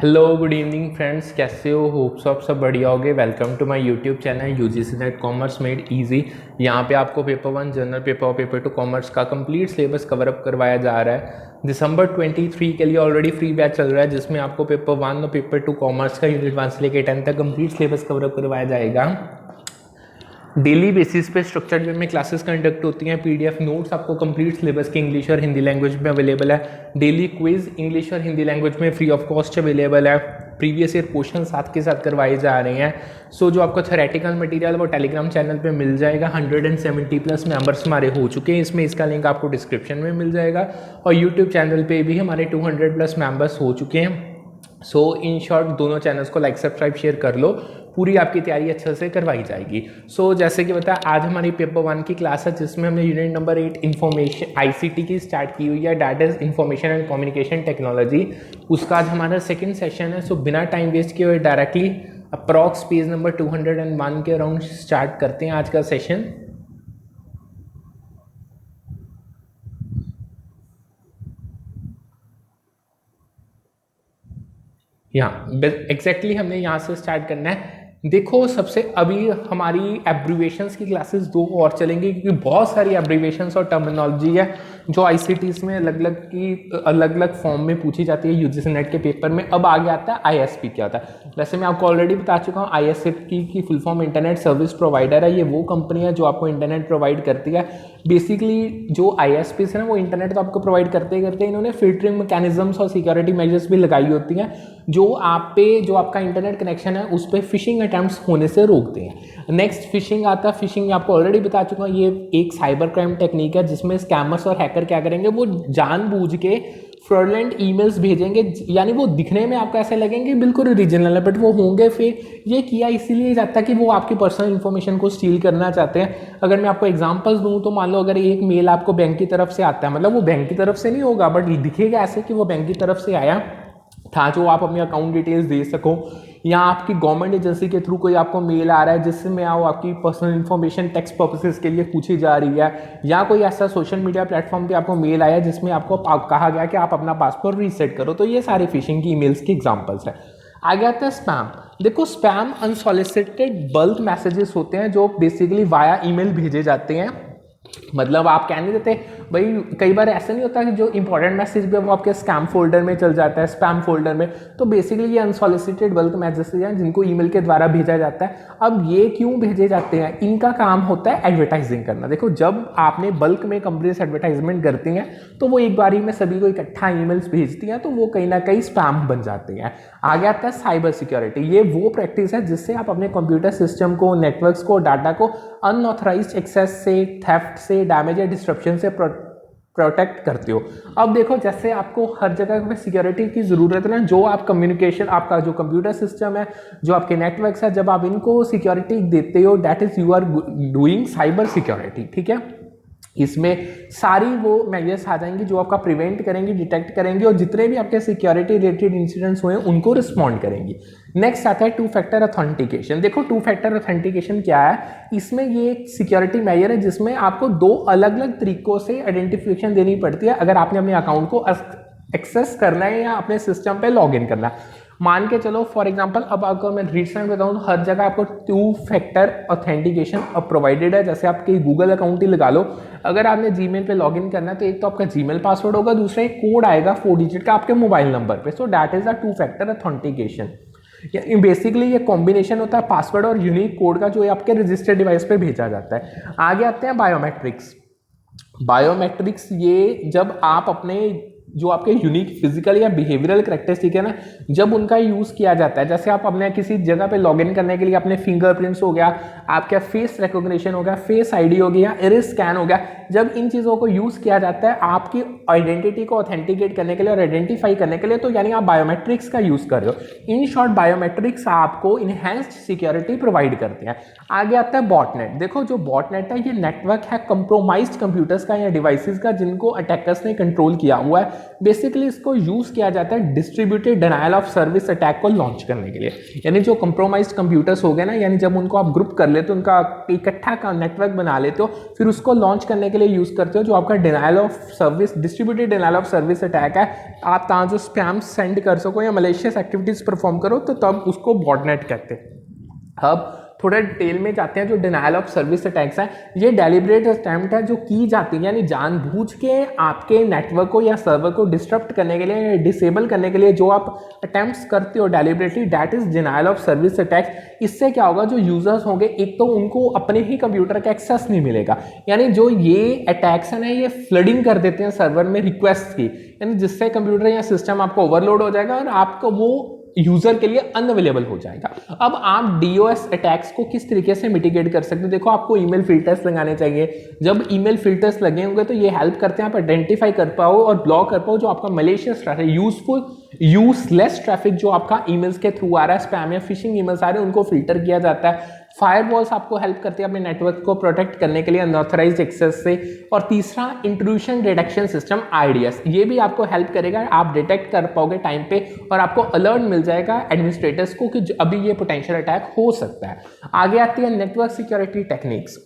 Hello good evening friends, कैसे हो? Hopes आप सब बढ़िया होगे। Welcome to my YouTube channel UGC NET commerce made easy. यहाँ पे आपको पेपर 1 जनरल पेपर और पेपर 2 कॉमर्स का कंप्लीट सिलेबस कवर अप करवाया जा रहा है। दिसंबर 23 के लिए ऑलरेडी फ्री बैच चल रहा है, जिसमें आपको पेपर 1 और पेपर 2 कॉमर्स का यूनिट 1 से लेकर 10 तक कंप्लीट सिलेबस कवर अप करवाया जाएगा। डेली बेसिस पे स्ट्रक्चर्ड वे में क्लासेस कंडक्ट होती हैं। पीडीएफ नोट्स आपको कंप्लीट सिलेबस के इंग्लिश और हिंदी लैंग्वेज में अवेलेबल है। डेली क्विज इंग्लिश और हिंदी लैंग्वेज में फ्री ऑफ कॉस्ट अवेलेबल है। प्रीवियस ईयर क्वेश्चन साथ के साथ करवाए जा रहे हैं। जो आपको थ्योरेटिकल मटेरियल वो टेलीग्राम चैनल पे मिल जाएगा। 170 प्लस मेंबर्स हमारे हो चुके हैं इसमें, इसका लिंक आपको डिस्क्रिप्शन में मिल जाएगा। और यूट्यूब चैनल पे भी हमारे 200 प्लस मेंबर्स हो चुके हैं। इन शॉर्ट दोनों चैनल्स को लाइक सब्सक्राइब शेयर कर लो, पूरी आपकी तैयारी अच्छे से करवाई जाएगी। जैसे कि बताया, आज हमारी पेपर 1 की क्लास है, जिसमें हमने यूनिट नंबर 8 इन्फॉर्मेशन आईसीटी की स्टार्ट की हुई है, that is information and communication technology. उसका आज हमारा सेकंड सेशन है। बिना टाइम वेस्ट किए हुए डायरेक्टली अप्रॉक्स पेज नंबर 201 के अराउंड स्टार्ट करते हैं आज का सेशन। एग्जैक्टली हमने यहाँ से स्टार्ट करना है। देखो, सबसे अभी हमारी एब्रीवेशंस की क्लासेस 2 और चलेंगी, क्योंकि बहुत सारी एब्रीवेशंस और टर्मिनोलॉजी है जो आईसीटीज में अलग अलग फॉर्म में पूछी जाती है यूजीसी नेट के पेपर में। अब आगे आता है आईएसपी क्या होता है। वैसे मैं आपको ऑलरेडी बता चुका हूँ, आईएसपी की full form internet service provider है। ये वो कंपनी है जो आपको इंटरनेट प्रोवाइड करती है। बेसिकली जो आईएसपी है ना, वो इंटरनेट तो आपको प्रोवाइड करते करते इन्होंने फिल्टरिंग मैकेनिज्म्स और सिक्योरिटी मेजर्स भी लगाई होती हैं, जो आपका इंटरनेट कनेक्शन है उस पर फिशिंग अटेम्प्ट्स होने से रोकते हैं। नेक्स्ट फिशिंग आता है। फिशिंग आपको ऑलरेडी बता चुका हूँ, ये एक साइबर क्राइम टेक्निक है, जिसमें स्कैमर्स और हैकर क्या करेंगे, वो जानबूझ के फ्रॉडलेंट ईमेल्स भेजेंगे। यानी वो दिखने में आपको ऐसे लगेंगे बिल्कुल ओरिजिनल है, बट वो होंगे फेक। ये किया इसीलिए जाता है कि वो आपकी पर्सनल इन्फॉर्मेशन को स्टील करना चाहते हैं। अगर मैं आपको एग्जांपल्स दूं, तो मान लो अगर एक मेल आपको बैंक की तरफ से आता है, मतलब वो बैंक की तरफ से नहीं होगा, बट दिखेगा ऐसे कि वो बैंक की तरफ से आया था, जो आप अपनी अकाउंट डिटेल्स दे सको, या आपकी गवर्नमेंट एजेंसी के थ्रू कोई आपको मेल आ रहा है जिसमें आपकी पर्सनल इन्फॉर्मेशन टैक्स पर्पसेस के लिए पूछी जा रही है, या कोई ऐसा सोशल मीडिया प्लेटफॉर्म पे आपको मेल आया जिसमें आपको कहा गया कि आप अपना पासवर्ड रीसेट करो। तो ये सारी फिशिंग की ईमेल्स की एग्जांपल्स है। आगे आता है स्पैम। देखो, स्पैम अनसॉलिसिटेड बल्क मैसेजेस होते हैं जो बेसिकली वाया ईमेल भेजे जाते हैं। मतलब आप कह नहीं देते भाई, कई बार ऐसा नहीं होता कि जो इंपॉर्टेंट मैसेज भी है वो आपके स्कैम फोल्डर में चल जाता है, स्पैम फोल्डर में। तो बेसिकली ये अनसॉलिसिटेड बल्क मैसेजेस हैं जिनको ईमेल के द्वारा भेजा जाता है। अब ये क्यों भेजे जाते हैं? इनका काम होता है एडवर्टाइजिंग करना। देखो, जब आपने बल्क में कंपनीज एडवर्टाइजमेंट करती हैं, तो वो एक बारी में सभी को इकट्ठा ईमेल्स भेजती हैं, तो वो कहीं ना कहीं स्पैम बन जाते हैं। आगे आता है साइबर सिक्योरिटी। ये वो प्रैक्टिस है जिससे आप अपने कंप्यूटर सिस्टम को, नेटवर्क्स को, डाटा को अनऑथराइज्ड एक्सेस से, थेफ्ट से, डैमेज या डिस्ट्रप्शन से प्रोटेक्ट करते हो। अब देखो, जैसे आपको हर जगह पे सिक्योरिटी की जरूरत है ना, जो आप कम्युनिकेशन, आपका जो कंप्यूटर सिस्टम है, जो आपके नेटवर्क्स है, जब आप इनको सिक्योरिटी देते हो, that is you are doing cyber security. ठीक है, इसमें सारी वो मेजर्स आ जाएंगी जो आपका प्रिवेंट करेंगी, डिटेक्ट करेंगी, और जितने भी आपके सिक्योरिटी रिलेटेड इंसिडेंट्स हुए उनको रिस्पॉन्ड करेंगी। नेक्स्ट आता है 2 फैक्टर ऑथेंटिकेशन। देखो, 2 फैक्टर ऑथेंटिकेशन क्या है? इसमें ये एक सिक्योरिटी मेजर है जिसमें आपको 2 अलग अलग तरीकों से आइडेंटिफिकेशन देनी पड़ती है अगर आपने अपने अकाउंट को एक्सेस करना है या अपने सिस्टम पे लॉग इन करना है। मान के चलो, फॉर एग्जांपल, अब अगर मैं रीसेंट बताऊं, हर जगह आपको 2 फैक्टर ऑथेंटिकेशन प्रोवाइडेड है। जैसे आपके गूगल अकाउंट ही लगा लो, अगर आपने जीमेल पे लॉगिन करना है तो एक तो आपका जीमेल पासवर्ड होगा, दूसरा एक कोड आएगा 4 डिजिट का आपके मोबाइल नंबर पे। So that is a 2 factor authentication. Basically ये कॉम्बिनेशन होता है पासवर्ड और यूनिक कोड का, जो आपके रजिस्टर्ड डिवाइस पे भेजा जाता है। आगे आते हैं बायोमेट्रिक्स। बायोमेट्रिक्स, ये जब आप अपने जो आपके यूनिक फिजिकल या बिहेवियरल कैरेक्टरिस्टिक है ना, जब उनका यूज किया जाता है, जैसे आप अपने किसी जगह पे लॉगिन करने के लिए अपने फिंगरप्रिंट्स हो गया, आपका फेस रिकॉग्निशन हो गया, फेस आईडी हो गया, इरिस स्कैन हो गया, जब इन चीजों को यूज किया जाता है आपकी आइडेंटिटी को ऑथेंटिकेट करने के लिए और आइडेंटिफाई करने के लिए, तो यानी आप बायोमेट्रिक्स का यूज कर रहे हो। इन शॉर्ट, बायोमेट्रिक्स आपको इनहेंस्ड सिक्योरिटी प्रोवाइड करते हैं। आगे आता है बॉटनेट। देखो, जो बॉटनेट है, ये नेटवर्क है कंप्रोमाइज्ड कंप्यूटर्स का या डिवाइसेस का, जिनको अटैकर्स ने कंट्रोल किया हुआ है, बेसिकली इसको यूज किया जाता है distributed denial of service attack को लॉन्च करने के लिए। यानी जो कंप्रोमाइज्ड कंप्यूटर्स हो गए ना, यानी जब उनको आप ग्रुप कर लेते हो, उनका इकट्ठा का नेटवर्क बना लेते हो, फिर उसको लॉन्च करने के लिए यूज करते हो। जो आपका denial of service, distributed denial of service attack है, आप तां जो स्पैम सेंड कर सको या मलेशियस एक्टिविटीज परफॉर्म करो, तो तब उसको बॉटनेट कहते हैं। अब थोड़ा डिटेल में जाते हैं। जो डिनायल ऑफ सर्विस अटैक्स हैं, ये डेलिब्रेट अटेम्प्ट है जो की जाती है, यानी जानबूझ के आपके नेटवर्क को या सर्वर को डिस्टर्ब करने के लिए, डिसेबल करने के लिए जो आप अटेम्प्ट्स करते हो deliberately, that is denial of service attacks. इससे क्या होगा, जो यूजर्स होंगे, एक तो उनको अपने ही कंप्यूटर का एक्सेस नहीं मिलेगा, यानी जो ये अटैक्स है ना, ये फ्लडिंग कर देते हैं सर्वर में रिक्वेस्ट की, यानी जिससे कंप्यूटर या सिस्टम आपको ओवरलोड हो जाएगा और आपको वो यूजर के लिए अनअवेलेबल हो जाएगा। अब आप डीओएस अटैक्स को किस तरीके से मिटिगेट कर सकते हो? देखो, आपको ईमेल फिल्टर्स लगाने चाहिए। जब ईमेल फिल्टर्स लगे होंगे तो ये हेल्प करते हैं आप आइडेंटिफाई कर पाओ और ब्लॉक कर पाओ जो आपका मलेशियस ट्रैफिक, यूजलेस ट्रैफिक जो आपका ईमेल्स के थ्रू आ रहा है, स्पैम या फिशिंग ईमेल्स आ रहे हैं, उनको फिल्टर किया जाता है। फायरवॉल्स आपको हेल्प करती है अपने नेटवर्क को प्रोटेक्ट करने के लिए अनऑथराइज्ड एक्सेस से। और तीसरा, इंट्रूशन डिटेक्शन सिस्टम आईडीएस, ये भी आपको हेल्प करेगा, आप डिटेक्ट कर पाओगे टाइम पे और आपको अलर्ट मिल जाएगा एडमिनिस्ट्रेटर्स को कि अभी ये पोटेंशियल अटैक हो सकता है। आगे आती है नेटवर्क सिक्योरिटी टेक्निक्स।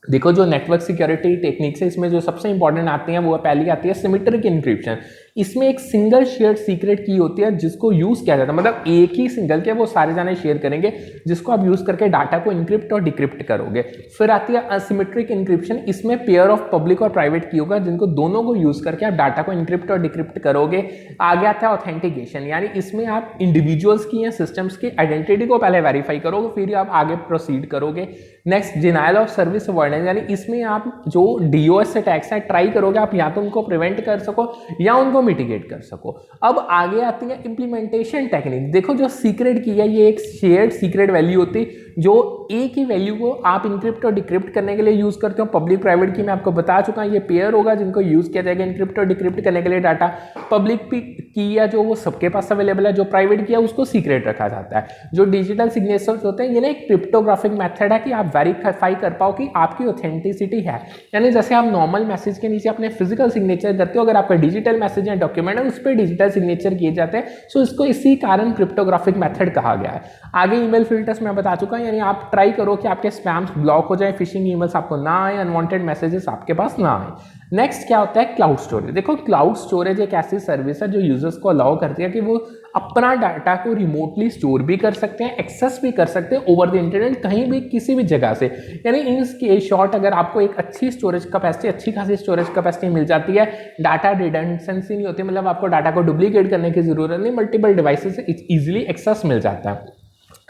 देखो, जो नेटवर्क सिक्योरिटी टेक्निक्स है, इसमें जो सबसे इंपॉर्टेंट आती है वो पहली आती है सिमेट्रिक इंक्रिप्शन। इसमें एक सिंगल शेयर्ड सीक्रेट की होती है जिसको यूज किया जाता है, मतलब एक ही सिंगल के वो सारे जाने शेयर करेंगे, जिसको आप यूज करके डाटा को इनक्रिप्ट और डिक्रिप्ट करोगे। फिर आती है असिमेट्रिक इंक्रिप्शन। इसमें पेयर ऑफ पब्लिक और प्राइवेट की होगा, जिनको दोनों को यूज करके आप डाटा को इनक्रिप्ट और डिक्रिप्ट करोगे। आगे आता है ऑथेंटिकेशन, यानी इसमें आप इंडिविजुअल्स की या सिस्टम्स की आइडेंटिटी को पहले वेरीफाई करोगे, फिर आप आगे प्रोसीड करोगे। Next, denial of service avoidance, यानी इसमें आप जो डीओएस अटैक्स है ट्राई करोगे आप या तो उनको प्रिवेंट कर सको या उनको मिटिगेट कर सको। अब आगे आती है इंप्लीमेंटेशन टेक्निक। देखो, जो सीक्रेट की है, ये एक शेयर्ड सीक्रेट वैल्यू होती है, जो एक ही वैल्यू को आप इनक्रिप्ट और डिक्रिप्ट करने के लिए यूज करते हो। पब्लिक प्राइवेट की मैं आपको बता चुका हूं, ये पेयर होगा जिनको यूज किया जाएगा इनक्रिप्ट और डिक्रिप्ट करने के लिए डाटा। पब्लिक की या जो वो सबके पास अवेलेबल है, जो प्राइवेट की है उसको सीक्रेट रखा जाता है। जो डिजिटल सिग्नेचर्स होते हैं, ये ना एक क्रिप्टोग्राफिक मेथड है कि आप वेरीफाई कर पाओ कि आपकी ऑथेंटिसिटी है। यानी जैसे आप नॉर्मल मैसेज के नीचे अपने फिजिकल सिग्नेचर करते हो, अगर आपका डिजिटल मैसेज या डॉक्यूमेंट है उस पर डिजिटल सिग्नेचर किए जाते हैं, सो इसको इसी कारण क्रिप्टोग्राफिक मेथड कहा गया है। आगे ईमेल फिल्टर्स मैं बता चुका हूं, यानी आप ट्राई करो कि आपके स्पैम्स ब्लॉक हो जाए, फिशिंग ईमेल्स आपको ना आए, अनवांटेड मैसेजेस आपके पास ना आए। नेक्स्ट क्या होता है, क्लाउड स्टोरेज। देखो, क्लाउड स्टोरेज एक ऐसी सर्विस है जो यूजर्स को अलाउ करती है कि वो अपना डाटा को रिमोटली स्टोर भी कर सकते हैं, एक्सेस भी कर सकते हैं ओवर द इंटरनेट, कहीं भी किसी भी जगह से। यानी इन शॉर्ट, अगर आपको एक अच्छी स्टोरेज कैपेसिटी, अच्छी खासी स्टोरेज कैपेसिटी मिल जाती है, डाटा रिडंडेंसी नहीं होती, मतलब आपको डाटा को डुप्लीकेट करने की जरूरत नहीं, मल्टीपल डिवाइसेस से इजीली एक्सेस मिल जाता है।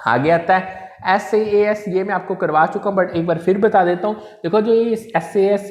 आगे आता है SaaS, ये मैं आपको करवा चुका हूं बट एक बार फिर बता देता हूं। देखो, जो ये SaaS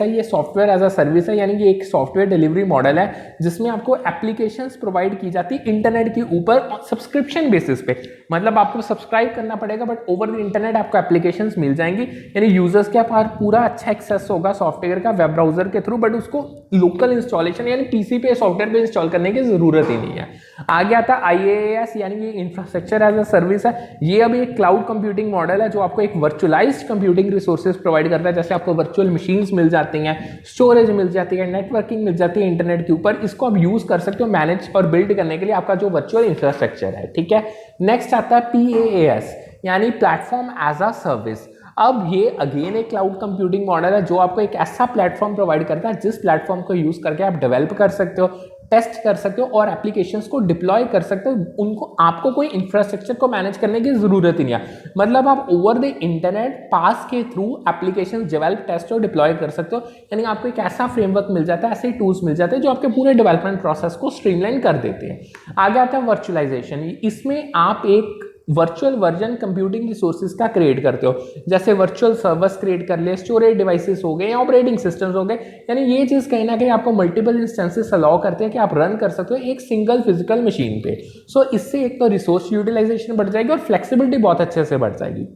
है, ये सॉफ्टवेयर एज अ सर्विस है, यानी कि एक सॉफ्टवेयर डिलीवरी मॉडल है जिसमें आपको एप्लीकेशंस प्रोवाइड की जाती है इंटरनेट के ऊपर सब्सक्रिप्शन बेसिस पे। मतलब आपको सब्सक्राइब करना पड़ेगा बट ओवर द इंटरनेट आपको एप्लीकेशंस मिल जाएंगी, यानी यूजर्स के पास पूरा अच्छा एक्सेस होगा सॉफ्टवेयर का वेब ब्राउजर के थ्रू, बट उसको लोकल इंस्टॉलेशन यानी पीसी पे सॉफ्टवेयर पे इंस्टॉल करने की जरूरत ही नहीं है। आगे आता है IaaS, यानी कि इंफ्रास्ट्रक्चर एज अ सर्विस है। ये अभी एक क्लाउड कंप्यूटिंग मॉडल है जो आपको एक वर्चुअलाइज्ड कंप्यूटिंग रिसोर्सेज प्रोवाइड करता है। जैसे आपको वर्चुअल मशीन्स मिल जाती हैं, स्टोरेज मिल जाती है, नेटवर्किंग मिल जाती है इंटरनेट के ऊपर, इसको आप यूज कर सकते हो मैनेज और बिल्ड करने के लिए आपका जो वर्चुअल इंफ्रास्ट्रक्चर है। ठीक है, नेक्स्ट आता है PaaS, यानी प्लेटफॉर्म एज अ सर्विस। अब ये अगेन एक क्लाउड कंप्यूटिंग मॉडल है जो आपको एक ऐसा प्लेटफॉर्म प्रोवाइड करता है जिस प्लेटफॉर्म को यूज करके आप डेवलप कर सकते हो, टेस्ट कर सकते हो और एप्लीकेशंस को डिप्लॉय कर सकते हो। उनको आपको कोई इंफ्रास्ट्रक्चर को मैनेज करने की जरूरत ही नहीं है, मतलब आप ओवर द इंटरनेट पास के थ्रू एप्लीकेशंस डेवलप, टेस्ट और डिप्लॉय कर सकते हो। यानी आपको एक ऐसा फ्रेमवर्क मिल जाता है, ऐसे टूल्स मिल जाते हैं जो आपके पूरे डेवलपमेंट प्रोसेस को स्ट्रीमलाइन कर देते हैं। आगे आता है वर्चुअलाइजेशन। इसमें आप एक वर्चुअल वर्जन कंप्यूटिंग रिसोर्सेज का क्रिएट करते हो, जैसे वर्चुअल सर्वर्स क्रिएट कर ले, स्टोरेज डिवाइसेस हो गए या ऑपरेटिंग सिस्टम्स हो गए। यानी ये चीज कहीं ना कहीं आपको मल्टीपल इंस्टेंसेस अलाउ करते हैं कि आप रन कर सकते हो एक सिंगल फिजिकल मशीन पे। सो इससे एक तो रिसोर्स यूटिलाइजेशन बढ़ जाएगी और फ्लेक्सिबिलिटी बहुत अच्छे से बढ़ जाएगी।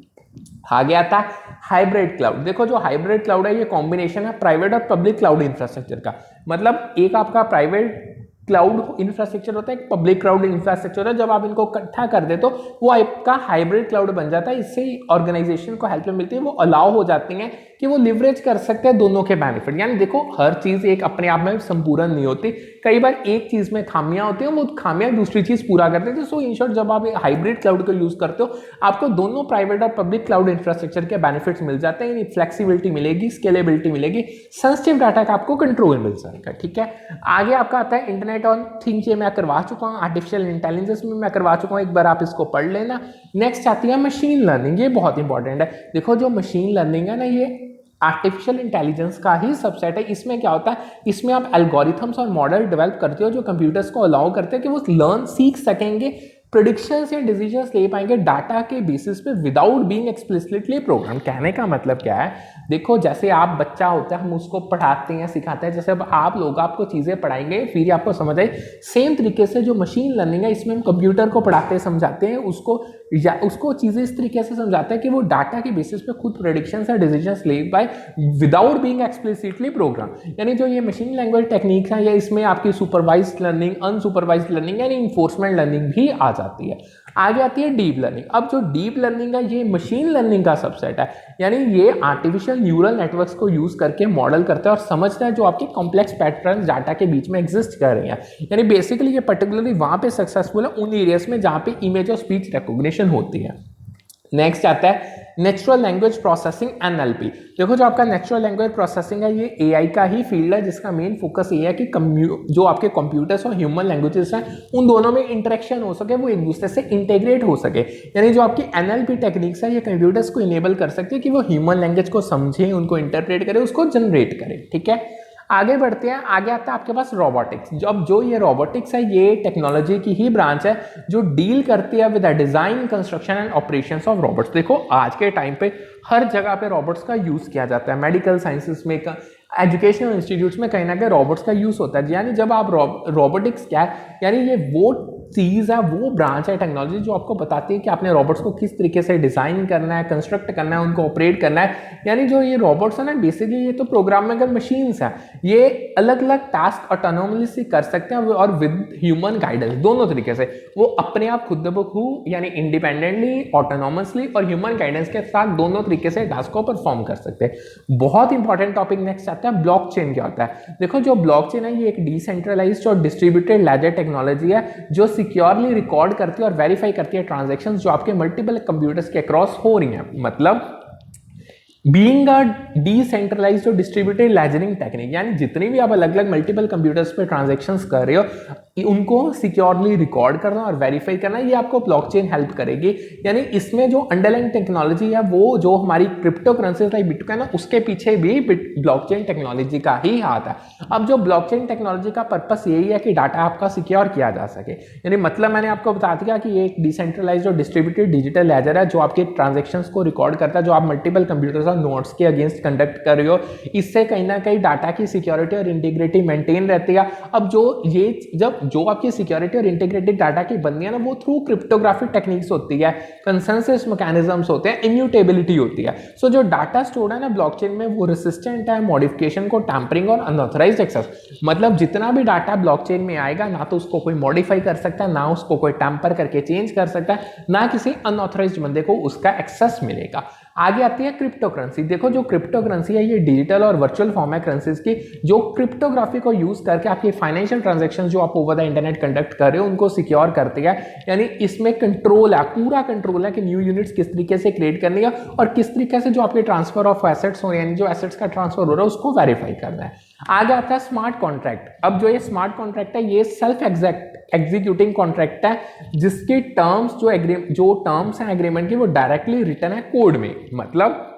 आगे आता है हाइब्रिड क्लाउड। देखो, जो हाइब्रिड क्लाउड है ये कॉम्बिनेशन है प्राइवेट और पब्लिक क्लाउड इंफ्रास्ट्रक्चर का। मतलब एक आपका प्राइवेट क्लाउड इंफ्रास्ट्रक्चर होता है, एक पब्लिक क्लाउड इंफ्रास्ट्रक्चर है। जब आप इनको इकट्ठा कर दे तो वो आपका हाइब्रिड क्लाउड बन जाता है। इससे ऑर्गेनाइजेशन को हेल्प मिलती है, वो अलाउ हो जाती है कि वो लिवरेज कर सकते हैं दोनों के बेनिफिट। यानी देखो हर चीज एक अपने आप में संपूर्ण नहीं होती, कई बार एक चीज में खामियां होती हैं, वो खामियां दूसरी चीज पूरा कर देती है। सो इन शॉर्ट जब आप हाइब्रिड क्लाउड को यूज करते हो आपको दोनों प्राइवेट और पब्लिक क्लाउड इंफ्रास्ट्रक्चर के बेनिफिट्स मिल जाते हैं। फ्लेक्सिबिलिटी मिलेगी, स्केलेबिलिटी मिलेगी, सेंसिटिव डाटा का आपको कंट्रोल मिल जाएगा। ठीक है, आगे आपका आता है इंटरनेट ऑन थिंग्स, ये मैं करवा चुका हूँ। आर्टिफिशियल इंटेलिजेंस में मैं करवा चुका हूँ, एक बार आप इसको पढ़ लेना। नेक्स्ट आती है मशीन लर्निंग, ये बहुत इंपॉर्टेंट है। देखो जो मशीन लर्निंग है ना, ये आर्टिफिशियल इंटेलिजेंस का ही सबसेट है। इसमें क्या होता है, इसमें आप एल्गोरिथम्स और मॉडल डेवलप करते हो जो कंप्यूटर्स को अलाउ करते हैं कि वो लर्न सीख सकेंगे, प्रेडिक्शंस या डिसीजंस ले पाएंगे डाटा के बेसिस पे विदाउट बीइंग एक्सप्लिसिटली प्रोग्राम। कहने का मतलब क्या है, देखो जैसे आप बच्चा होता है हम उसको पढ़ाते हैं सिखाते हैं, जैसे अब आप लोग आपको चीज़ें पढ़ाएंगे फिर आपको समझ आए, सेम तरीके से जो मशीन लर्निंग है इसमें हम कंप्यूटर को पढ़ाते हैं समझाते हैं उसको चीज़ें इस तरीके से समझाते हैं कि वो डाटा के बेसिस पे खुद प्रेडिक्शंस या डिसीजंस ले पाए विदाउट बीइंग एक्सप्लिसिटली प्रोग्राम। यानी जो ये मशीन लैंग्वेज टेक्निक्स है या इसमें आपकी सुपरवाइज्ड लर्निंग, अनसुपरवाइज्ड लर्निंग यानी इन्फोर्समेंट लर्निंग भी आ जाती है। आगे आती है डीप लर्निंग। अब जो डीप लर्निंग है ये मशीन लर्निंग का सबसेट है, यानी ये आर्टिफिशियल न्यूरल नेटवर्क्स को यूज करके मॉडल करता है और समझता है जो आपके कॉम्प्लेक्स पैटर्न डाटा के बीच में एग्जिस्ट कर रहे हैं। यानी बेसिकली ये पर्टिकुलरली वहां पे सक्सेसफुल है उन एरियाज में जहां पे इमेज और स्पीच रिकॉग्निशन होती है। नेक्स्ट आता है नेचुरल लैंग्वेज प्रोसेसिंग एनएलपी। देखो जो आपका नेचुरल लैंग्वेज प्रोसेसिंग है ये एआई का ही फील्ड है जिसका मेन फोकस ये है कि जो आपके कंप्यूटर्स और ह्यूमन लैंग्वेजेस हैं उन दोनों में इंटरेक्शन हो सके, वो एक दूसरे से इंटीग्रेट हो सके। यानी जो आपकी एनएलपी टेक्निक्स है ये कंप्यूटर्स को इनेबल कर सकती है कि वो ह्यूमन लैंग्वेज को समझे, उनको इंटरप्रेट करे, उसको जनरेट करे। ठीक है, आगे बढ़ते हैं। आगे आता है आपके पास रोबोटिक्स। अब जो ये रोबोटिक्स है ये टेक्नोलॉजी की ही ब्रांच है जो डील करती है with the design, construction and operations of robots. देखो आज के टाइम पे हर जगह पे रोबोट्स का यूज किया जाता है, मेडिकल साइंसेस में, एजुकेशनल इंस्टीट्यूट्स में कहीं ना कहीं रोबोट्स का यूज होता है। यानी जब आप रोबोटिक्स क्या है, यानी ये वो चीज है, वो ब्रांच है टेक्नोलॉजी जो आपको बताती है कि आपने रोबोट्स को किस तरीके से डिजाइन करना है, कंस्ट्रक्ट करना है, उनको ऑपरेट करना है। यानी जो ये रोबोट्स है ना बेसिकली ये तो प्रोग्रामेबल मशीन्स हैं, ये अलग अलग टास्क ऑटोनोमली कर सकते हैं और विद ह्यूमन गाइडेंस दोनों तरीके से वो अपने आप खुद ब खुद यानी इंडिपेंडेंटली, ऑटोनोमसली और ह्यूमन गाइडेंस के साथ दोनों तरीके से टास्क को परफॉर्म कर सकते हैं। बहुत इंपॉर्टेंट टॉपिक नेक्स्ट आता है ब्लॉकचेन। क्या होता है, देखो जो ब्लॉकचेन है ये एक डिसेंट्रलाइज्ड और डिस्ट्रीब्यूटेड लेजर टेक्नोलॉजी है जो सिक्योरली रिकॉर्ड करती है और वेरीफाई करती है ट्रांजैक्शंस जो आपके मल्टीपल कंप्यूटर्स के अक्रॉस हो रही हैं। मतलब बीइंग अ डिसेंट्रलाइज्ड और डिस्ट्रीब्यूटेड लेजरिंग टेक्निक, यानी जितनी भी आप अलग अलग मल्टीपल कंप्यूटर्स पे ट्रांजैक्शंस कर रहे हो उनको सिक्योरली रिकॉर्ड करना और वेरीफाई करना, ये आपको ब्लॉकचेन हेल्प करेगी। यानी इसमें जो अंडरलाइंग टेक्नोलॉजी है वो जो हमारी क्रिप्टो करेंसीज लाइक बिटकॉइन है उसके पीछे भी ब्लॉकचेन टेक्नोलॉजी का ही हाथ है। अब जो ब्लॉकचेन टेक्नोलॉजी का पर्पस यही है कि डाटा आपका सिक्योर किया जा सके। यानी मतलब मैंने आपको बता दिया कि ये एक डिसेंट्रलाइज्ड और डिस्ट्रीब्यूटेड डिजिटल लेजर है जो आपके ट्रांजेक्शंस को रिकॉर्ड करता है जो आप मल्टीपल कंप्यूटर्स और नोड्स के अगेंस्ट कंडक्ट कर रहे हो। इससे कहीं ना कहीं डाटा की सिक्योरिटी और इंटीग्रिटी मेंटेन रहती है। अब जो आपकी सिक्योरिटी और इंटीग्रिटी डाटा की बनती है ना वो थ्रू क्रिप्टोग्राफिक टेक्निक्स होती है, कंसेंसस मैकेनिज्म्स होते हैं, इम्यूटेबिलिटी होती है। सो जो डाटा स्टोर्ड है ना ब्लॉकचेन में वो रेसिस्टेंट है मॉडिफिकेशन को, टैम्परिंग और अनऑथराइज्ड एक्सेस। मतलब जितना भी डाटा ब्लॉकचेन में आएगा ना तो उसको कोई मॉडिफाई कर सकता है, ना उसको कोई टैम्पर करके चेंज कर सकता है, ना किसी अनऑथराइज्ड बंदे को उसका एक्सेस मिलेगा। आगे आती है क्रिप्टो करेंसी। देखो जो क्रिप्टो करेंसी है ये डिजिटल और वर्चुअल फॉर्म है करेंसीज की जो क्रिप्टोग्राफी को यूज करके आपकी फाइनेंशियल ट्रांजैक्शन जो आप ओवर द इंटरनेट कंडक्ट कर रहे हो उनको सिक्योर करती है। यानी इसमें कंट्रोल है, पूरा कंट्रोल है कि न्यू यूनिट्स किस तरीके से क्रिएट करनी है और किस तरीके से जो आपके ट्रांसफर ऑफ एसेट्स हो रहे हैं यानी जो एसेट्स का ट्रांसफर हो रहा है उसको वेरीफाई करना है। आगे आता है स्मार्ट कॉन्ट्रैक्ट। अब जो ये स्मार्ट कॉन्ट्रैक्ट है ये सेल्फ एग्जीक्यूटिंग कॉन्ट्रैक्ट है जिसकी टर्म्स जो टर्म्स हैं एग्रीमेंट की वो डायरेक्टली रिटन है कोड में। मतलब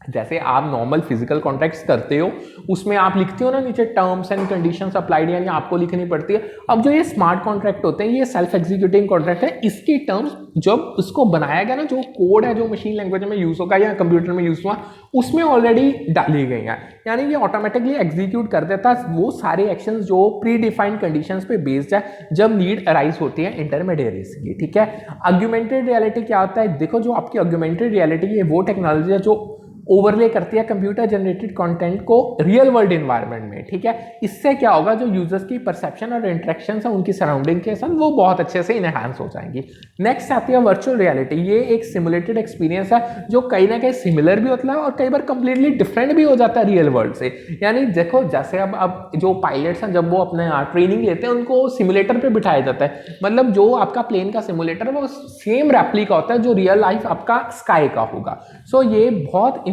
जैसे आप नॉर्मल फिजिकल कॉन्ट्रैक्ट्स करते हो उसमें आप लिखते हो ना नीचे टर्म्स एंड कंडीशंस अप्लाइड, यानी आपको लिखनी पड़ती है। अब जो ये स्मार्ट कॉन्ट्रैक्ट होते हैं ये सेल्फ एग्जीक्यूटिंग कॉन्ट्रैक्ट है। इसकी टर्म्स जब उसको बनाया गया ना जो कोड है जो मशीन लैंग्वेज में यूज होगा या कंप्यूटर में यूज हुआ उसमें ऑलरेडी डाली गई है। यानी ये ऑटोमेटिकली एग्जीक्यूट कर देता है वो सारे एक्शंस जो प्री डिफाइंड कंडीशंस पे बेस्ड है जब नीड अराइज होती है इंटरमीडिएरीज की। ठीक है, ऑगमेंटेड रियलिटी क्या होता है, देखो जो आपकी ऑगमेंटेड रियलिटी है वो टेक्नोलॉजी है जो ओवरले करती है कंप्यूटर जनरेटेड कंटेंट को रियल वर्ल्ड एनवायरनमेंट में, ठीक है। इससे क्या होगा, जो यूजर्स की परसेप्शन और इंटरेक्शन है उनकी सराउंडिंग के साथ वो बहुत अच्छे से इनहांस हो जाएंगी। नेक्स्ट आती है वर्चुअल रियलिटी। ये एक सिमुलेटेड एक्सपीरियंस है जो कहीं ना कहीं सिमिलर भी होता है और कई बार कंप्लीटली डिफरेंट भी हो जाता है रियल वर्ल्ड से। यानी देखो जैसे अब जो पायलट्स हैं जब वो अपने ट्रेनिंग लेते हैं उनको सिमुलेटर पे बिठाया जाता है, मतलब जो आपका प्लेन का सिमुलेटर है वो सेम रेप्लिका होता है जो रियल लाइफ आपका स्काई का होगा। सो ये बहुत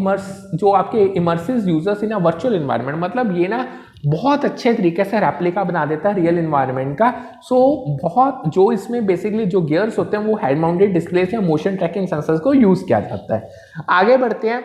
जो आपके इमर्सिव यूजर्स इन वर्चुअल एनवायरनमेंट, मतलब ये ना बहुत अच्छे तरीके से रेप्लिका बना देता है रियल एनवायरनमेंट का। सो बहुत जो इसमें बेसिकली जो गियर्स होते हैं वो हेड माउंटेड डिस्प्ले या मोशन ट्रैकिंग सेंसर्स को यूज किया जाता है। आगे बढ़ते हैं,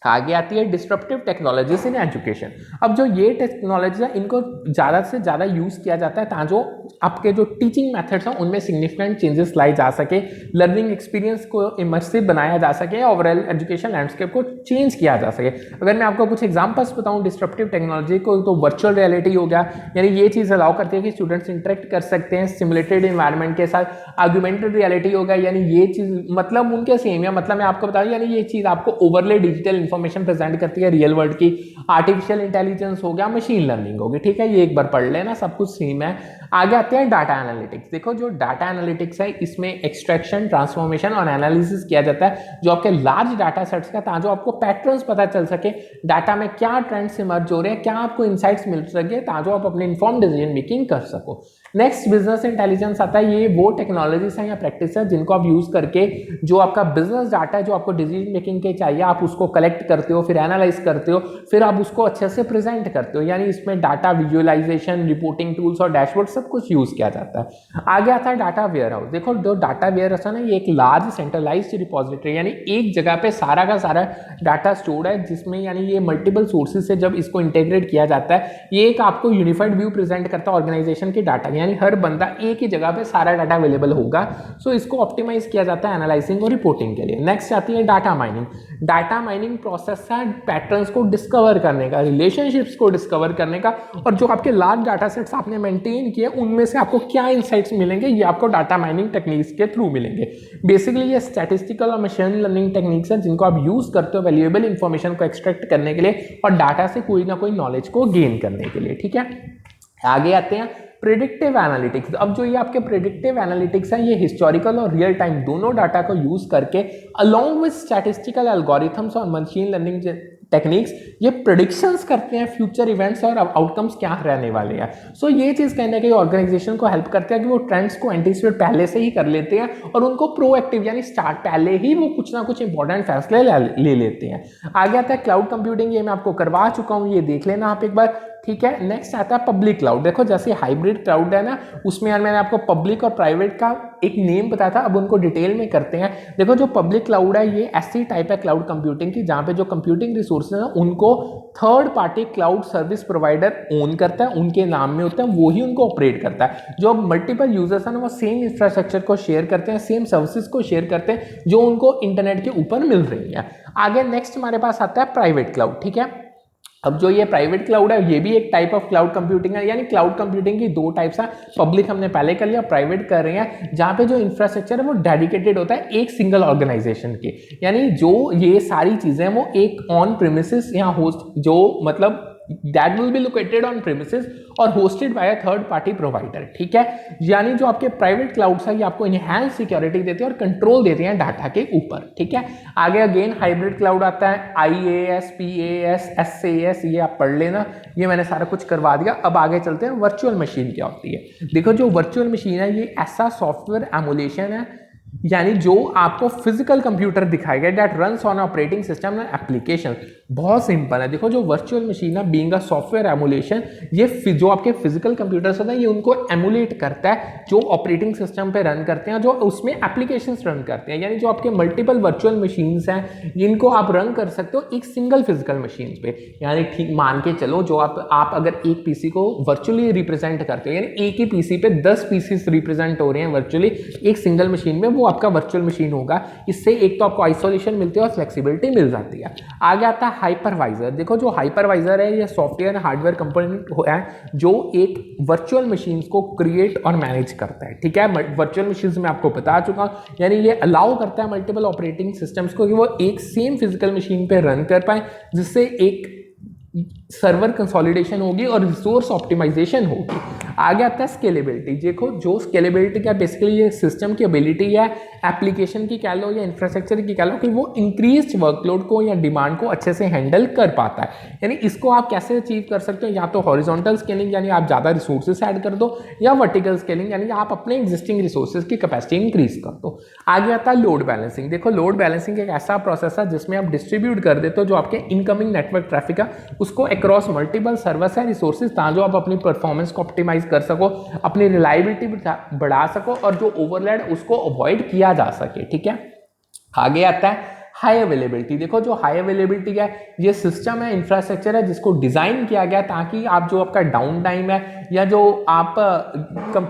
आगे आती है डिस्ट्रप्टिव टेक्नोलॉजीज इन एजुकेशन। अब जो ये टेक्नोलॉजी है इनको ज़्यादा से ज़्यादा यूज़ किया जाता है ताकि जो आपके जो टीचिंग मेथड्स हैं उनमें सिग्निफिकेंट चेंजेस लाई जा सके, लर्निंग एक्सपीरियंस को इमर्सिव बनाया जा सके, ओवरऑल एजुकेशन लैंडस्केप को चेंज किया जा सके। अगर मैं आपको कुछ एग्जांपल्स बताऊं डिस्ट्रप्टिव टेक्नोलॉजी को, तो वर्चुअल रियलिटी हो गया, यानी ये चीज़ अलाउ करती है कि स्टूडेंट्स इंटरेक्ट कर सकते हैं सिमुलेटेड एनवायरनमेंट के साथ। आर्गुमेंटेड रियलिटी हो गया, यानी ये चीज़ मतलब उनके सेम है, मतलब मैं आपको बता दूं यानी ये चीज़ आपको ओवरले डिजिटल इंफॉर्मेशन प्रेजेंट करती है रियल वर्ल्ड की। आर्टिफिशियल इंटेलिजेंस हो गया, मशीन लर्निंग होगी, ठीक है, ये एक बार पढ़ लेना, सब कुछ सेम है। आगे आते हैं डाटा एनालिटिक्स। देखो जो डाटा एनालिटिक्स है इसमें एक्सट्रैक्शन, ट्रांसफॉर्मेशन और एनालिसिस किया जाता है जो आपके लार्ज डाटा सेट्स का, ताकि आपको पैटर्न्स पता चल सके, डाटा में क्या ट्रेंड्स इमर्ज हो रहे हैं, क्या आपको इनसाइट्स मिल सके ताकि आप अपने इन्फॉर्म डिसीजन मेकिंग कर सको। नेक्स्ट बिजनेस इंटेलिजेंस आता है। ये वो टेक्नोलॉजीज है या प्रैक्टिस है जिनको आप यूज करके जो आपका बिजनेस डाटा है जो आपको डिसीजन मेकिंग के चाहिए आप उसको कलेक्ट करते हो, फिर एनालाइज करते हो, फिर आप उसको अच्छे से प्रेजेंट करते हो। यानी इसमें डाटा विजुअलाइजेशन, रिपोर्टिंग टूल्स और डैशबोर्ड सब कुछ यूज किया जाता है। आगे आता है डाटा वेयर हाउस। देखो जो डाटा वेयर हाउस है ना, ये एक लार्ज सेंट्रलाइज्ड रिपोजिटरी, यानी एक जगह पे सारा का सारा डाटा स्टोर्ड है, जिसमें यानी ये मल्टीपल सोर्सेज से जब इसको इंटीग्रेट किया जाता है, ये एक आपको यूनिफाइड व्यू प्रेजेंट करता है ऑर्गेनाइजेशन के डाटा, यानी हर बंदा एक ही जगह पे सारा डाटा अवेलेबल होगा। सो इसको ऑप्टिमाइज किया जाता है एनालाइजिंग और रिपोर्टिंग के लिए। नेक्स्ट आती है data mining. Data mining process है पैटर्न्स को डिस्कवर करने का, रिलेशनशिप्स को डिस्कवर करने का, और जो आपके लार्ज डाटा सेट्स आपने मेंटेन किए उनमें से आपको क्या इनसाइट्स मिलेंगे, ये आपको डाटा माइनिंग टेक्निक्स के थ्रू मिलेंगे। बेसिकली ये स्टैटिस्टिकल और मशीन लर्निंग टेक्निक्स हैं जिनको आप यूज करते हो वैल्यूएबल इंफॉर्मेशन को एक्सट्रैक्ट करने के लिए और डाटा से कोई ना कोई नॉलेज को गेन करने के लिए, ठीक है। आगे आते हैं प्रेडिक्टिव एनालिटिक्स। अब जो ये आपके प्रेडिक्टिव एनालिटिक्स है, ये हिस्टोरिकल और रियल टाइम दोनों डाटा को यूज करके अलोंग विद स्टैटिस्टिकल एल्गोरिथम्स और मशीन लर्निंग टेक्निक्स ये प्रेडिक्शंस करते हैं फ्यूचर इवेंट्स और आउटकम्स क्या रहने वाले हैं। सो ये चीज़ कहीं ना कहीं ऑर्गेनाइजेशन को हेल्प करते हैं कि वो ट्रेंड्स को एंटीसिपेट पहले से ही कर लेते हैं और उनको प्रोएक्टिव यानी स्टार्ट पहले ही वो कुछ ना कुछ इंपॉर्टेंट फैसले ले लेते हैं। आगे आता है क्लाउड कंप्यूटिंग। ये मैं आपको करवा चुका हूँ, ये देख लेना आप एक बार, ठीक है। नेक्स्ट आता है पब्लिक क्लाउड। देखो जैसे हाइब्रिड क्लाउड है ना, उसमें यार मैंने आपको पब्लिक और प्राइवेट का एक नेम बताया था, अब उनको डिटेल में करते हैं। देखो जो पब्लिक क्लाउड है ये ऐसी टाइप है क्लाउड कंप्यूटिंग की जहां पे जो कंप्यूटिंग रिसोर्सेज हैं उनको third partly cloud service provider own करता है, उनके नाम में होता है, वो ही उनको ऑपरेट करता है। जो मल्टीपल यूजर्स हैं ना वो सेम इंफ्रास्ट्रक्चर को शेयर करते हैं, सेम सर्विसेज को शेयर करते हैं जो उनको इंटरनेट के ऊपर मिल रही है। आगे नेक्स्ट हमारे पास आता है प्राइवेट क्लाउड, ठीक है। अब जो ये प्राइवेट क्लाउड है ये भी एक टाइप ऑफ क्लाउड कंप्यूटिंग है, यानी क्लाउड कंप्यूटिंग की दो टाइप्स है, पब्लिक हमने पहले कर लिया, प्राइवेट कर रहे हैं, जहां पे जो इंफ्रास्ट्रक्चर है वो डेडिकेटेड होता है एक सिंगल ऑर्गेनाइजेशन के, यानी जो ये सारी चीजें वो एक ऑन प्रीमिसेस या होस्ट जो मतलब that will be located on premises और hosted by a third party provider, ठीक है। यानी जो आपके प्राइवेट क्लाउड्स है ये आपको इनहैंस सिक्योरिटी देते हैं और कंट्रोल देते हैं डाटा के ऊपर, ठीक है। आगे अगेन हाइब्रिड क्लाउड आता है, IaaS, PaaS, SaaS, ये आप पढ़ लेना, ये मैंने सारा कुछ करवा दिया। अब आगे चलते हैं वर्चुअल मशीन क्या होती है। देखो जो वर्चुअल मशीन है ये ऐसा सॉफ्टवेयर एमुलेशन है, यानी जो आपको फिजिकल कंप्यूटर दिखाएगा that runs on operating system and application. बहुत सिंपल है। देखो जो वर्चुअल मशीन है बीइंग अ सॉफ्टवेयर एमुलेशन, ये जो आपके फिजिकल कंप्यूटर्स होते हैं ये उनको एमुलेट करता है जो ऑपरेटिंग सिस्टम पे रन करते हैं, जो उसमें एप्लीकेशंस रन करते हैं। यानी जो आपके मल्टीपल वर्चुअल मशीन्स हैं जिनको आप रन कर सकते हो एक सिंगल फिजिकल मशीन पे। यानी ठीक मान के चलो जो आप अगर एक पीसी को वर्चुअली रिप्रेजेंट करते हो, यानी एक ही पीसी पे 10 पीसीस रिप्रेजेंट हो रहे हैं वर्चुअली एक सिंगल मशीन में, वो आपका वर्चुअल मशीन होगा। इससे एक तो आपको आइसोलेशन मिलती है और फ्लेक्सिबिलिटी मिल जाती है। आगे आता है हाइपरवाइजर। देखो जो हाइपरवाइजर है ये सॉफ्टवेयर हार्डवेयर कंपोनेंट है जो एक वर्चुअल मशीन को क्रिएट और मैनेज करता है। ठीक है, वर्चुअल मशीन में आपको बता चुका हूं, यानी ये अलाउ करता है मल्टीपल ऑपरेटिंग सिस्टम्स को कि वो एक सेम फिजिकल मशीन पे रन कर पाए, जिससे एक सर्वर कंसोलिडेशन होगी और रिसोर्स ऑप्टिमाइजेशन होगी। आगे आता है स्केलेबिलिटी। देखो जो स्केलेबिलिटी क्या बेसिकली ये सिस्टम की एबिलिटी है, एप्लीकेशन की कह लो या इंफ्रास्ट्रक्चर की कह लो कि वो इंक्रीज वर्कलोड को या डिमांड को अच्छे से हैंडल कर पाता है। यानी इसको आप कैसे अचीव कर सकते हो, या तो हॉरिजॉन्टल स्केलिंग यानी आप ज़्यादा रिसोर्सेज ऐड कर दो, या वर्टिकल स्केलिंग यानी आप अपने एग्जिस्टिंग रिसोर्सेज की कैपेसिटी इंक्रीज कर दो। आगे आता है लोड बैलेंसिंग। देखो लोड बैलेंसिंग एक ऐसा प्रोसेस है जिसमें आप डिस्ट्रीब्यूट कर देते हो जो आपके इनकमिंग नेटवर्क ट्रैफिक है उसको अक्रॉस मल्टीपल सर्वर्स है रिसोर्सेज, ताकि आप अपनी परफॉर्मेंस को ऑप्टिमाइज कर सको, अपनी रिलायबिलिटी बढ़ा सको और जो ओवरलैड उसको अवॉइड किया जा सके। ठीक है, आगे आता है हाई अवेलेबिलिटी। देखो जो हाई अवेलेबिलिटी है ये सिस्टम है, इंफ्रास्ट्रक्चर है जिसको डिजाइन किया गया ताकि आप जो आपका डाउन टाइम है या जो आप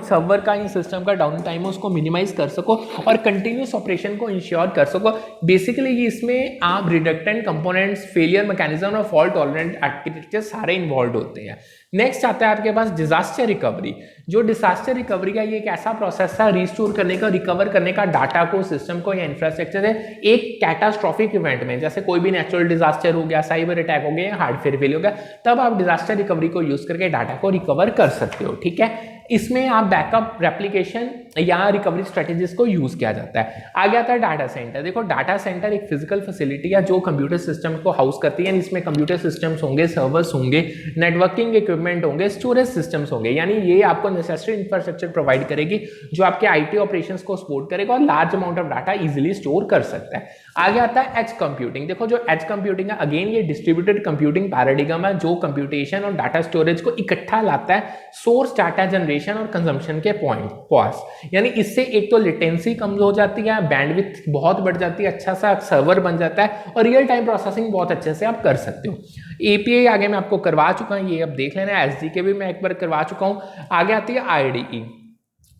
सर्वर का या सिस्टम का डाउन टाइम है उसको मिनिमाइज कर सको और कंटिन्यूस ऑपरेशन को इंश्योर कर सको। बेसिकली इसमें आप रिडक्टेंट कंपोनेंट्स, फेलियर मैकेनिज्म और फॉल्ट टॉलरेंट आर्किटेक्चर सारे इन्वॉल्व होते हैं। नेक्स्ट आता है आपके पास डिजास्टर रिकवरी। जो डिजास्टर रिकवरी का ये एक ऐसा प्रोसेस है रिस्टोर करने का, रिकवर करने का डाटा को, सिस्टम को या इंफ्रास्ट्रक्चर है एक कैटास्ट्रॉफिक इवेंट में, जैसे कोई भी नेचुरल डिजास्टर हो गया, साइबर अटैक हो गया, हार्डवेयर फेल हो गया, तब आप डिजास्टर रिकवरी को यूज करके डाटा को रिकवर कर सकते हो। ठीक है, इसमें आप बैकअप, रेप्लिकेशन या रिकवरी स्ट्रेटेजीज को यूज किया जाता है। आगे आता है डाटा सेंटर। देखो डाटा सेंटर एक फिजिकल फैसिलिटी है जो कंप्यूटर सिस्टम को हाउस करती है। इसमें कंप्यूटर सिस्टम्स होंगे, सर्वर्स होंगे, नेटवर्किंग इक्विपमेंट होंगे, स्टोरेज सिस्टम्स होंगे, यानी ये आपको नेसेसरी इंफ्रास्ट्रक्चर प्रोवाइड करेगी जो आपके आईटी ऑपरेशंस को सपोर्ट करेगा और large amount of data easily store कर सकता है। आगे आता है एज कंप्यूटिंग। देखो जो एज कंप्यूटिंग है अगेन ये डिस्ट्रीब्यूटेड कंप्यूटिंग पैराडिगम है जो कंप्यूटेशन और डाटा स्टोरेज को इकट्ठा लाता है सोर्स डाटा जनरेशन और कंजम्पशन के पॉइंट पास। यानी इससे एक तो लेटेंसी कम हो जाती है, बैंडविड्थ बहुत बढ़ जाती है, अच्छा सा सर्वर बन जाता है और रियल टाइम प्रोसेसिंग बहुत अच्छे से आप कर सकते हो। एपीआई आगे मैं आपको करवा चुका हूं, ये अब देख लेना। एसडीके भी मैं एक बार करवा चुका हूं। आगे आती है आईडीई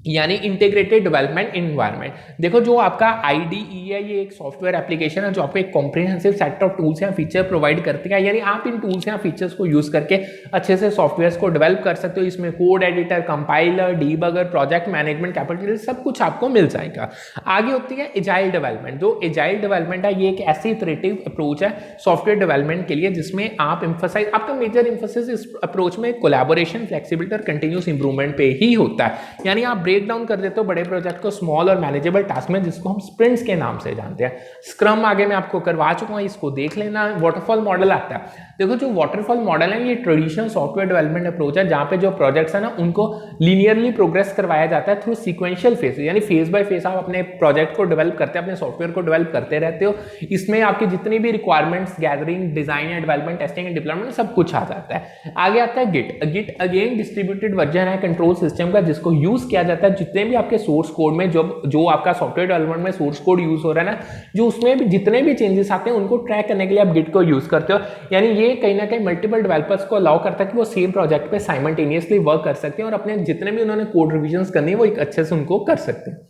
यानी इंटीग्रेटेड डेवलपमेंट एनवायरनमेंट। देखो जो आपका आईडीई है ये एक सॉफ्टवेयर एप्लीकेशन है जो आपको एक कॉम्प्रिहेंसिव सेट ऑफ टूल्स या फीचर प्रोवाइड करती है। यानी आप इन टूल्स या फीचर्स को यूज करके अच्छे से सॉफ्टवेयर्स को डेवलप कर सकते हो। इसमें code editor, compiler, debugger, project management capability सब कुछ आपको मिल जाएगा। आगे होती है एजाइल डेवलपमेंट। जो एजाइल डेवलपमेंट है ये एक ऐसी इटरेटिव अप्रोच है सॉफ्टवेयर डेवलपमेंट के लिए जिसमें आप एम्फसाइज, आपका मेजर एम्फोसिस इस अप्रोच में कोलैबोरेशन, फ्लेक्सिबिलिटी और कंटिन्यूस इंप्रूवमेंट पे ही होता है। यानी आप ब्रेक डाउन कर देते हो बड़े प्रोजेक्ट को स्मॉल और मैनेजेबल टास्क में, जिसको हम स्प्रिंट्स के नाम से जानते हैं। स्क्रम आगे मैं आपको करवा चुका हूं, इसको देख लेना। वाटरफॉल मॉडल आता है। देखो जो वाटरफॉल मॉडल है ये ट्रेडिशनल सॉफ्टवेयर डेवलपमेंट अप्रोच है जहां पे जो प्रोजेक्ट्स है ना उनको लीनियरली प्रोग्रेस करवाया जाता है थ्रू सीक्वेंशियल फेज, यानी फेज बाय फेज आप अपने प्रोजेक्ट को डेवलप करते हैं, अपने सॉफ्टवेयर को डेवलप करते रहते हो। इसमें आपकी जितनी भी requirements gathering, design and development, testing and deployment सब कुछ आ जाता है। आगे आता है git. Git again distributed version है कंट्रोल सिस्टम का जिसको यूज किया जाता है जितने भी आपके सोर्स कोड में जो आपका सॉफ्टवेयर डेवलपमेंट में सोर्स कोड यूज हो रहा है ना, जो उसमें भी जितने भी चेंजेस आते हैं उनको ट्रैक करने के लिए आप गिट को यूज करते हो। यानी ये कहीं ना कहीं मल्टीपल डेवलपर्स को अलाउ करता है कि वो सेम प्रोजेक्ट पे साइमल्टेनियसली वर्क कर सकते हैं और अपने जितने भी उन्होंने कोड रिविजन्स करनी है वो एक अच्छे से उनको कर सकते हैं।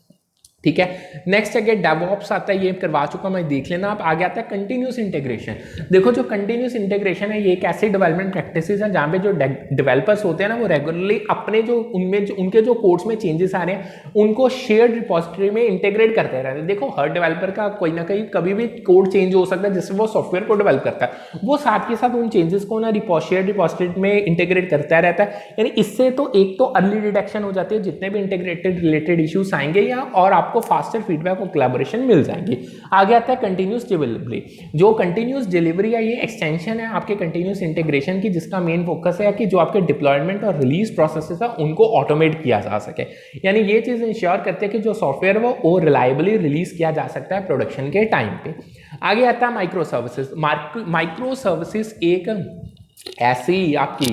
ठीक है, नेक्स्ट अगर डेवऑप्स आता है, ये करवा चुका मैं, देख लेना आप। आगे आता है कंटिन्यूस इंटीग्रेशन। देखो जो कंटिन्यूस इंटीग्रेशन है ये एक ऐसी डेवलपमेंट प्रैक्टिसेस है जहां पे जो डेवलपर्स होते हैं ना वो रेगुलरली अपने जो उनके जो कोड्स में चेंजेस आ रहे हैं उनको शेयर्ड रिपोजिटरी में इंटीग्रेट करते रहते हैं। देखो हर डेवलपर का कोई ना कहीं कभी भी कोड चेंज हो सकता है जिससे वो सॉफ्टवेयर को डेवलप करता है, वो साथ के साथ उन चेंजेस को ना शेयर्ड रिपोजिटरी में इंटीग्रेट करता रहता है। यानी इससे तो एक तो अर्ली डिटेक्शन हो जाती है जितने भी इंटीग्रेटेड रिलेटेड इश्यूज आएंगे या और आपको फास्टर फीडबैक और कोलैबोरेशन मिल जाएंगे। आगे आता है कंटिन्यूस डिलीवरी। जो कंटिन्यूस डिलीवरी है ये एक्सटेंशन है आपके कंटिन्यूस इंटीग्रेशन की, जिसका मेन फोकस है कि जो आपके डिप्लॉयमेंट और रिलीज प्रोसेसेस है उनको ऑटोमेट किया जा सके। यानी ये चीज इंश्योर करते हैं कि जो सॉफ्टवेयर वो रिलायबली रिलीज किया जा सकता है प्रोडक्शन के टाइम पे। आगे आता है माइक्रो सर्विसेज। माइक्रो सर्विसेज एक ऐसी आपकी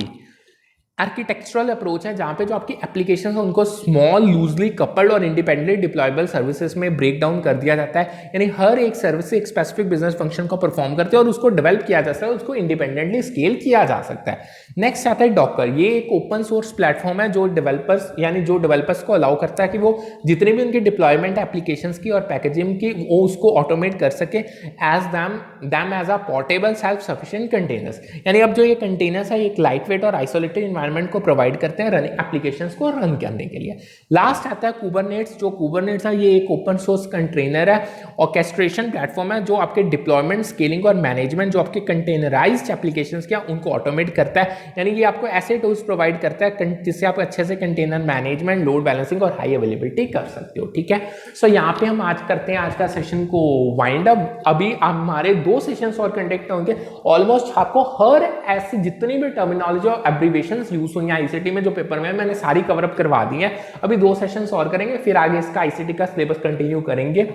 आर्किटेक्चरल अप्रोच है जहाँ पे जो आपकी एप्लीकेशन है उनको स्मॉल लूजली कपल्ड और इंडिपेंडेंटली डिप्लॉयबल सर्विसेज में ब्रेक डाउन कर दिया जाता है, यानी हर एक सर्विस एक स्पेसिफिक बिजनेस फंक्शन को परफॉर्म करते हैं और उसको डेवलप किया जा सकता है, उसको इंडिपेंडेंटली स्केल किया जा सकता है। नेक्स्ट आता है डॉकर। ये एक ओपन सोर्स प्लेटफॉर्म है जो डेवलपर्स को अलाउ करता है कि वो जितने भी उनकी डिप्लॉयमेंट एप्लीकेशन की और पैकेजिंग की वो उसको ऑटोमेट कर सके as a portable self sufficient containers. यानी अब जो ये कंटेनर्स है एक लाइट वेट और आइसोलेटेड एनवायरनमेंट को प्रोवाइड करते हैं रनिंग एप्लीकेशंस को रन करने के लिए। लास्ट आता है कुबरनेट्स। जो कुबरनेट्स है ये एक ओपन सोर्स कंटेनर है, ऑर्केस्ट्रेशन प्लेटफॉर्म है जो आपके डिप्लॉयमेंट, स्केलिंग और मैनेजमेंट जो आपके कंटेनराइज्ड एप्लीकेशंस क्या उनको ऑटोमेट करता है। यानी ये आपको ऐसे टूल्स प्रोवाइड करता है जिससे आप अच्छे से कंटेनर मैनेजमेंट, लोड बैलेंसिंग और हाई अवेलेबिलिटी कर सकते हो। ठीक है, सो यहाँ पे हम आज करते हैं आज का सेशन को वाइंड अप। अभी हमारे 2 सेशंस और कंडक्ट होंगे। ऑलमोस्ट आपको हर ऐसी जितनी भी टर्मिनोलॉजी और एब्रीविएशंस यूज हुई हैं आईसीटी में जो पेपर में मैंने सारी कवर अप करवा दी है। अभी 2 सेशंस और करेंगे, फिर आगे इसका आईसीटी का सिलेबस कंटिन्यू करेंगे।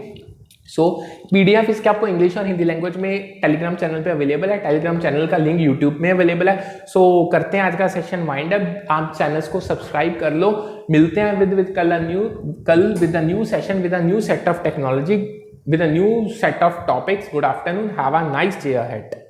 सो पीडीएफ इसके आपको इंग्लिश और हिंदी लैंग्वेज में टेलीग्राम चैनल पे अवेलेबल है। टेलीग्राम चैनल का लिंक यूट्यूब में अवेलेबल है। सो करते हैं आज का सेशन वाइंड अप। आप चैनल्स को सब्सक्राइब कर लो। मिलते हैं कल with a new session with a new set of technology with a new set of topics. Good afternoon. Have a nice day ahead.